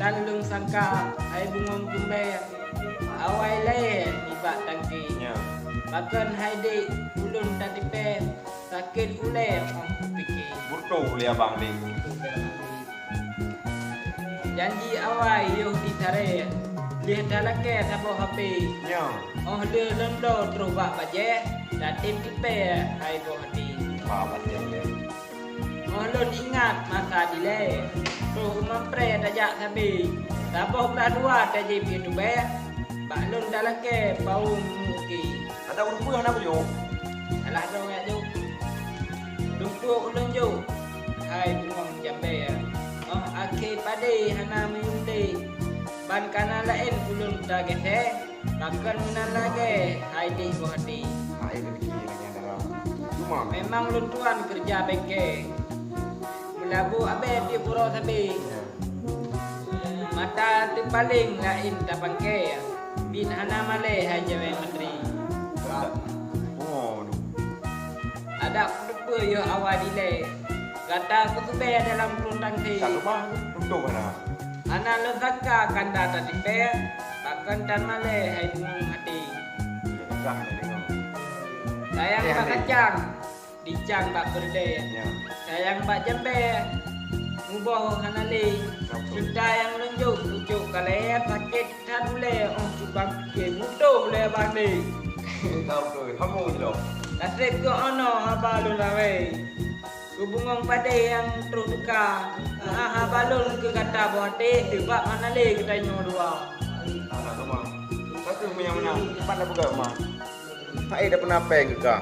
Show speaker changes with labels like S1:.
S1: tan lung sangka hai bungong kumbe awai le ibak tangki
S2: Ya.
S1: bahkan hai de ulun tadipe sakit ule pikir
S2: Burto boleh abang ni.
S1: janji awai yo ditare lihat dalake sabo HP
S2: Ya.
S1: oh le lendo terus bak baje datim tipe hai bo hati
S2: Apa dia?
S1: oh lon ingat masa dile terus mempre dajak sabi sabo belah dua taji pitu be bak lon dalake bau muki
S2: Ada urut pun nak punya.
S1: alah dong ya ju dumpuk ulun ju hai bungong jambe oh akhi pade hana miunde ban kana lain ulun dagete bahkan minan lage hai di bohati
S2: Hai rezeki yang dalam. Cuma
S1: memang ulun tuan kerja bengke melabu abe di puro sabi
S2: Ya.
S1: mata tu paling lain tapangke bin hana male hai jawe menteri
S2: Oh,
S1: ada lupa yo awal dile kata aku tu be dalam perundang ti
S2: kat rumah duduk mana?
S1: ana lezaka kanda tadi pe bahkan tan male hai bungong hati
S2: Dah tengok.
S1: sayang
S2: Eh,
S1: bak
S2: Ade.
S1: kacang dicang bak berde
S2: Ya.
S1: sayang bak jambe muboh hanali sudah yang nunjuk ujuk kale sakit tan ule oh cubang ke mudo le bani
S2: Tahu tu. Kamu je loh.
S1: nasib ko ono habalu lawe hubungong pade yang terus duka habalun ke kata bote tebak mana le kita nyodua
S2: Anak rumah. Satu punya mana? Pandai buka rumah. Tak ada pernah peng ke kah?